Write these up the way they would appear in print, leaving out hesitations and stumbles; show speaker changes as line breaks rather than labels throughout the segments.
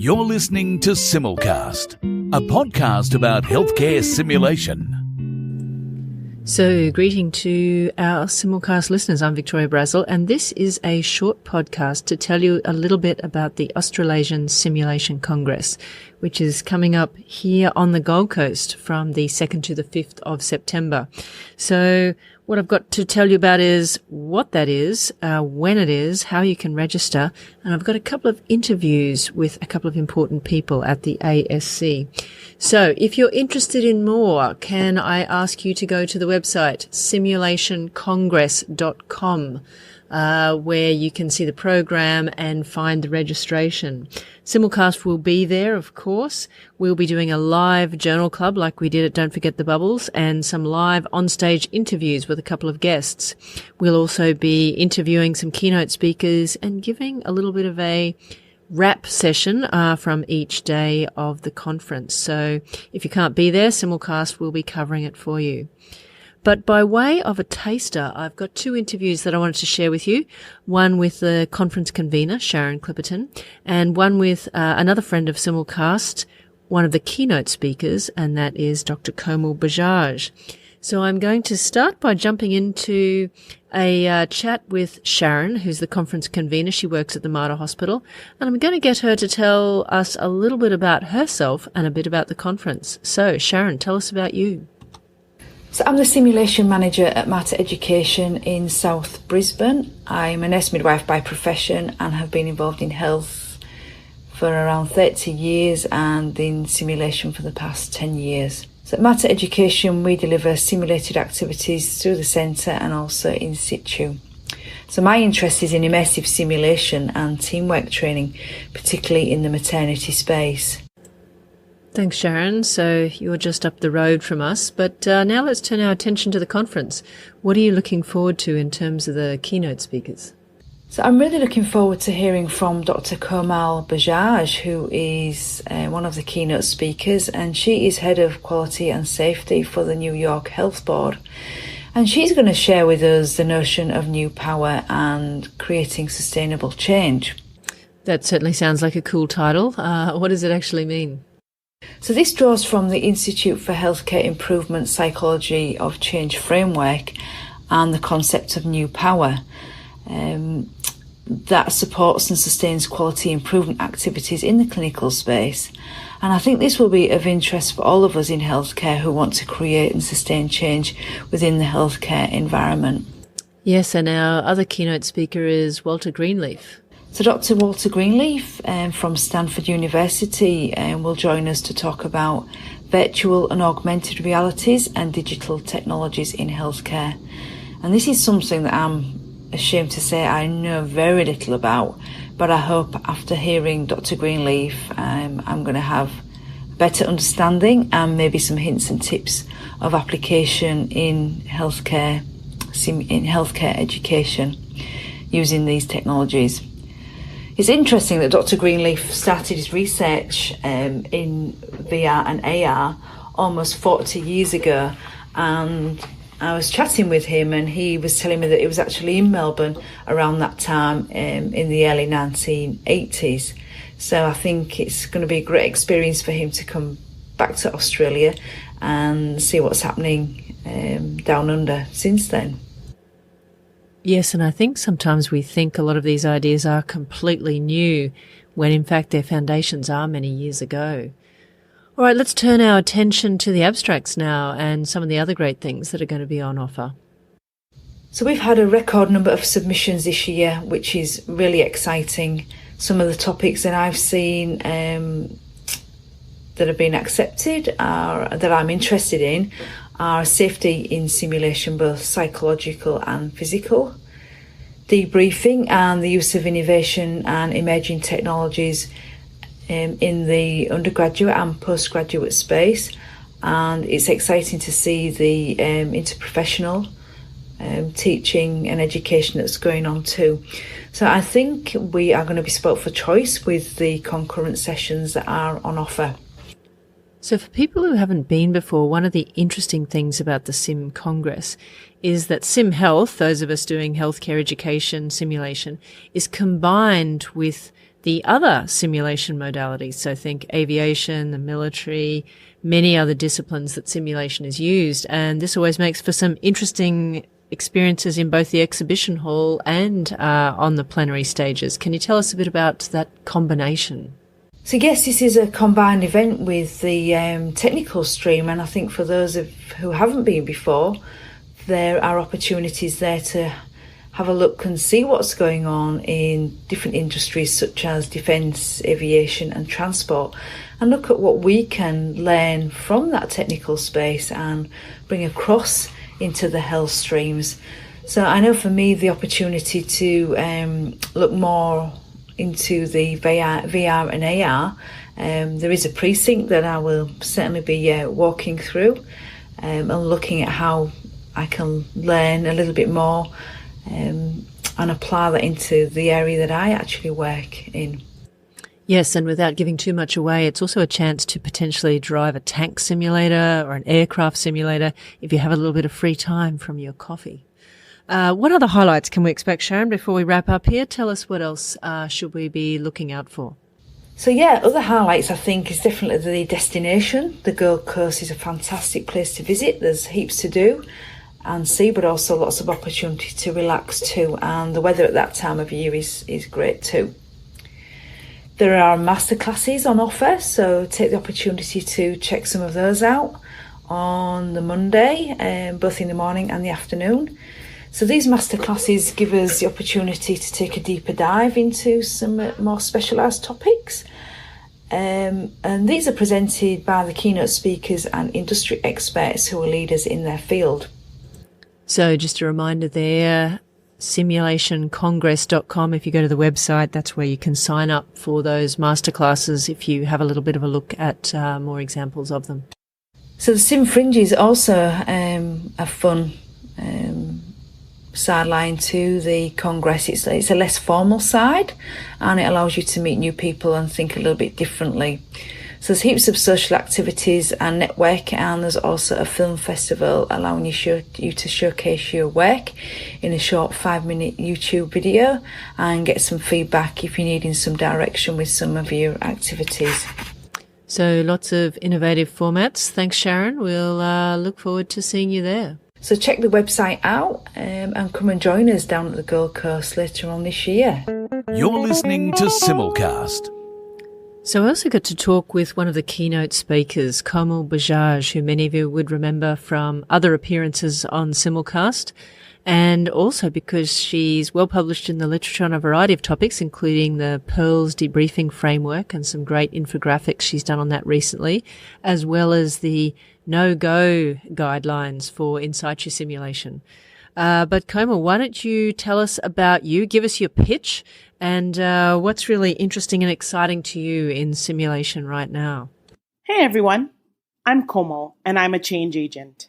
You're listening to Simulcast, a podcast about healthcare simulation.
So, greeting to our Simulcast listeners. I'm Victoria Brazel, and this is a short podcast to tell you a little bit about the Australasian Simulation Congress, which is coming up here on the Gold Coast from the 2nd to the 5th of September. So, what I've got to tell you about is what that is, when it is, how you can register, and I've got a couple of interviews with a couple of important people at the ASC. So if you're interested in more, can I ask you to go to the website simulationcongress.com, where you can see the program and find the registration. Simulcast will be there, of course. We'll be doing a live journal club like we did at Don't Forget the Bubbles, and some live on-stage interviews with a couple of guests. We'll also be interviewing some keynote speakers and giving a little bit of a wrap session from each day of the conference. So if you can't be there, Simulcast will be covering it for you. But by way of a taster, I've got two interviews that I wanted to share with you. One with the conference convener, Sharon Clipperton, and one with another friend of Simulcast, one of the keynote speakers, and that is Dr. Komal Bajaj. So I'm going to start by jumping into a chat with Sharon, who's the conference convener. She works at the Mater Hospital, and I'm going to get her to tell us a little bit about herself and a bit about the conference. So, Sharon, tell us about you.
So I'm the simulation manager at Mater Education in South Brisbane. I'm a nurse midwife by profession and have been involved in health for around 30 years and in simulation for the past 10 years. So at Mater Education, we deliver simulated activities through the centre and also in situ. So my interest is in immersive simulation and teamwork training, particularly in the maternity space.
Thanks, Sharon. So you're just up the road from us, but now let's turn our attention to the conference. What are you looking forward to in terms of the keynote speakers?
So I'm really looking forward to hearing from Dr. Komal Bajaj, who is one of the keynote speakers, and she is Head of Quality and Safety for the New York Health Board. And she's going to share with us the notion of new power and creating sustainable change.
That certainly sounds like a cool title. What does it actually mean?
So this draws from the Institute for Healthcare Improvement Psychology of Change framework and the concept of new power that supports and sustains quality improvement activities in the clinical space. And I think this will be of interest for all of us in healthcare who want to create and sustain change within the healthcare environment.
Yes, and our other keynote speaker is Walter Greenleaf.
So Dr. Walter Greenleaf from Stanford University will join us to talk about virtual and augmented realities and digital technologies in healthcare. And this is something that I'm ashamed to say I know very little about, but I hope after hearing Dr. Greenleaf I'm going to have a better understanding and maybe some hints and tips of application in healthcare education using these technologies. It's interesting that Dr. Greenleaf started his research in VR and AR almost 40 years ago, and I was chatting with him and he was telling me that it was actually in Melbourne around that time in the early 1980s. So I think it's going to be a great experience for him to come back to Australia and see what's happening down under since then.
Yes, and I think sometimes we think a lot of these ideas are completely new, when in fact their foundations are many years ago. All right, let's turn our attention to the abstracts now and some of the other great things that are going to be on offer.
So we've had a record number of submissions this year, which is really exciting. Some of the topics that I've seen that have been accepted that I'm interested in are safety in simulation, both psychological and physical, debriefing and the use of innovation and emerging technologies in the undergraduate and postgraduate space. And it's exciting to see the interprofessional teaching and education that's going on too. So I think we are going to be spoilt for choice with the concurrent sessions that are on offer.
So for people who haven't been before, one of the interesting things about the Sim Congress is that Sim Health, those of us doing healthcare education simulation, is combined with the other simulation modalities. So think aviation, the military, many other disciplines that simulation is used. And this always makes for some interesting experiences in both the exhibition hall and on the plenary stages. Can you tell us a bit about that combination?
So yes, this is a combined event with the technical stream, and I think for those who haven't been before, there are opportunities there to have a look and see what's going on in different industries such as defence, aviation and transport, and look at what we can learn from that technical space and bring across into the health streams. So I know for me the opportunity to look more into the VR and AR, there is a precinct that I will certainly be walking through and looking at how I can learn a little bit more and apply that into the area that I actually work in.
Yes, and without giving too much away, it's also a chance to potentially drive a tank simulator or an aircraft simulator if you have a little bit of free time from your coffee. What other highlights can we expect, Sharon, before we wrap up here? Tell us what else should we be looking out for?
So yeah, other highlights I think is definitely the destination. The Gold Coast is a fantastic place to visit. There's heaps to do and see, but also lots of opportunity to relax too. And the weather at that time of year is great too. There are masterclasses on offer, so take the opportunity to check some of those out on the Monday, both in the morning and the afternoon. So these masterclasses give us the opportunity to take a deeper dive into some more specialised topics. And these are presented by the keynote speakers and industry experts who are leaders in their field.
So just a reminder there, simulationcongress.com. If you go to the website, that's where you can sign up for those masterclasses if you have a little bit of a look at more examples of them.
So the Sim Fringe is also a fun sideline to the Congress. It's a less formal side, and it allows you to meet new people and think a little bit differently. So there's heaps of social activities and network, and there's also a film festival allowing you to showcase your work in a short 5-minute YouTube video and get some feedback if you're needing some direction with some of your activities.
So lots of innovative formats. Thanks, Sharon. We'll look forward to seeing you there.
So check the website out and come and join us down at the Gold Coast later on this year.
You're listening to Simulcast.
So I also got to talk with one of the keynote speakers, Komal Bajaj, who many of you would remember from other appearances on Simulcast, and also because she's well published in the literature on a variety of topics, including the Pearls debriefing framework and some great infographics she's done on that recently, as well as the no-go guidelines for in situ simulation. But Komal, why don't you tell us about you, give us your pitch, and what's really interesting and exciting to you in simulation right now?
Hey everyone, I'm Komal, and I'm a change agent.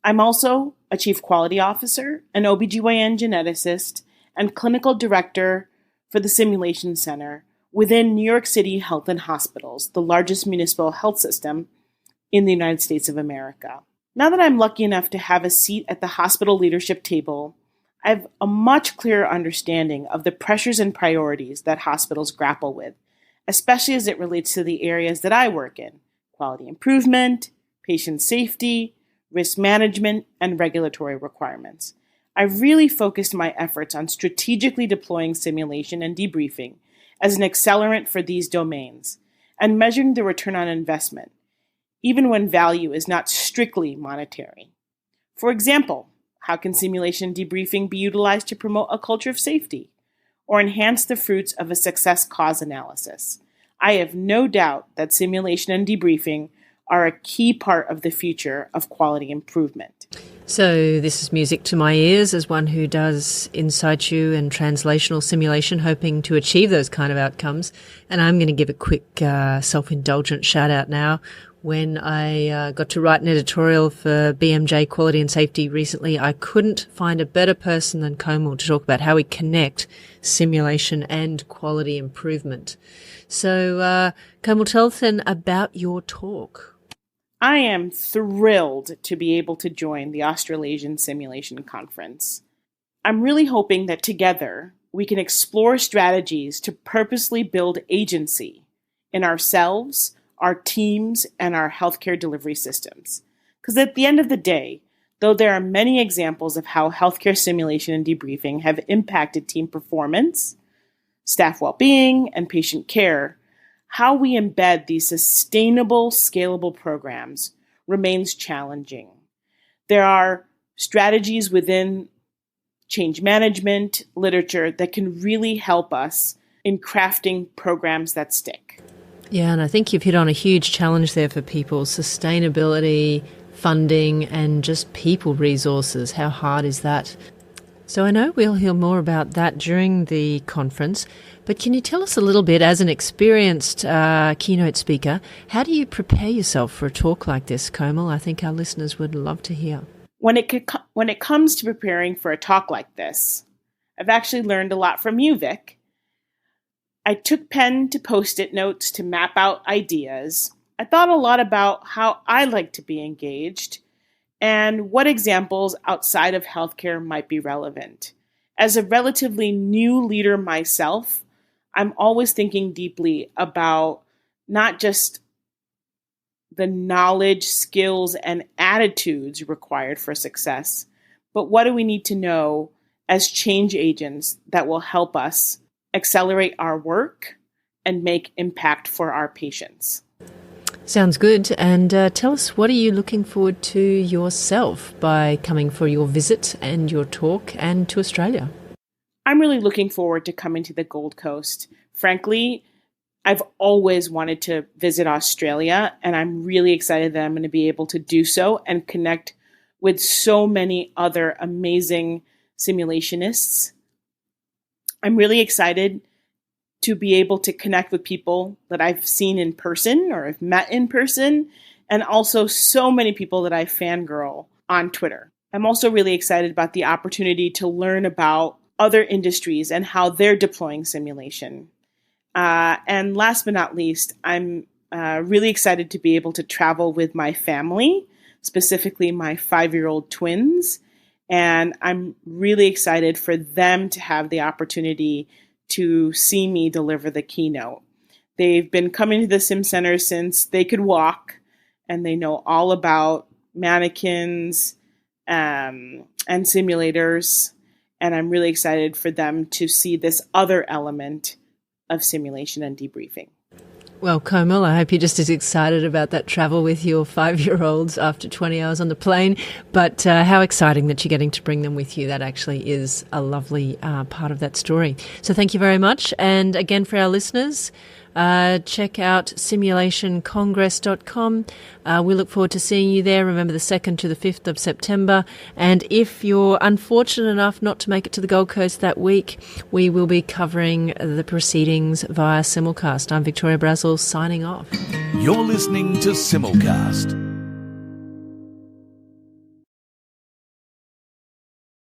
I'm also a chief quality officer, an OBGYN geneticist, and clinical director for the Simulation Center within New York City Health and Hospitals, the largest municipal health system in the United States of America. Now that I'm lucky enough to have a seat at the hospital leadership table, I have a much clearer understanding of the pressures and priorities that hospitals grapple with, especially as it relates to the areas that I work in: quality improvement, patient safety, risk management, and regulatory requirements. I've really focused my efforts on strategically deploying simulation and debriefing as an accelerant for these domains and measuring the return on investment, even when value is not strictly monetary. For example, how can simulation debriefing be utilized to promote a culture of safety or enhance the fruits of a success cause analysis? I have no doubt that simulation and debriefing are a key part of the future of quality improvement.
So this is music to my ears as one who does in situ and translational simulation, hoping to achieve those kind of outcomes. And I'm going to give a quick self-indulgent shout out now. When I got to write an editorial for BMJ Quality and Safety recently, I couldn't find a better person than Komal to talk about how we connect simulation and quality improvement. So, Komal, tell us then about your talk.
I am thrilled to be able to join the Australasian Simulation Conference. I'm really hoping that together we can explore strategies to purposely build agency in ourselves, our teams, and our healthcare delivery systems. Because at the end of the day, though there are many examples of how healthcare simulation and debriefing have impacted team performance, staff well-being, and patient care, how we embed these sustainable, scalable programs remains challenging. There are strategies within change management literature that can really help us in crafting programs that stick.
Yeah, and I think you've hit on a huge challenge there for people: sustainability, funding, and just people resources. How hard is that? So I know we'll hear more about that during the conference, but can you tell us a little bit, as an experienced keynote speaker, how do you prepare yourself for a talk like this, Komal? I think our listeners would love to hear.
When it comes to preparing for a talk like this, I've actually learned a lot from you, Vic. I took pen to Post-it notes to map out ideas. I thought a lot about how I like to be engaged and what examples outside of healthcare might be relevant. As a relatively new leader myself, I'm always thinking deeply about not just the knowledge, skills, and attitudes required for success, but what do we need to know as change agents that will help us accelerate our work and make impact for our patients.
Sounds good. And tell us, what are you looking forward to yourself by coming for your visit and your talk and to Australia?
I'm really looking forward to coming to the Gold Coast. Frankly, I've always wanted to visit Australia, and I'm really excited that I'm going to be able to do so and connect with so many other amazing simulationists. I'm really excited to be able to connect with people that I've seen in person or have met in person, and also so many people that I fangirl on Twitter. I'm also really excited about the opportunity to learn about other industries and how they're deploying simulation. And last but not least, I'm really excited to be able to travel with my family, specifically my 5-year-old twins. And I'm really excited for them to have the opportunity to see me deliver the keynote. They've been coming to the Sim Center since they could walk, and they know all about mannequins and simulators. And I'm really excited for them to see this other element of simulation and debriefing.
Well, Komal, I hope you're just as excited about that travel with your 5-year-olds after 20 hours on the plane. But how exciting that you're getting to bring them with you. That actually is a lovely part of that story. So thank you very much. And again, for our listeners, check out simulationcongress.com. We look forward to seeing you there. Remember, the 2nd to the 5th of September. And if you're unfortunate enough not to make it to the Gold Coast that week, we will be covering the proceedings via simulcast. I'm Victoria Brazel, signing off.
You're listening to Simulcast.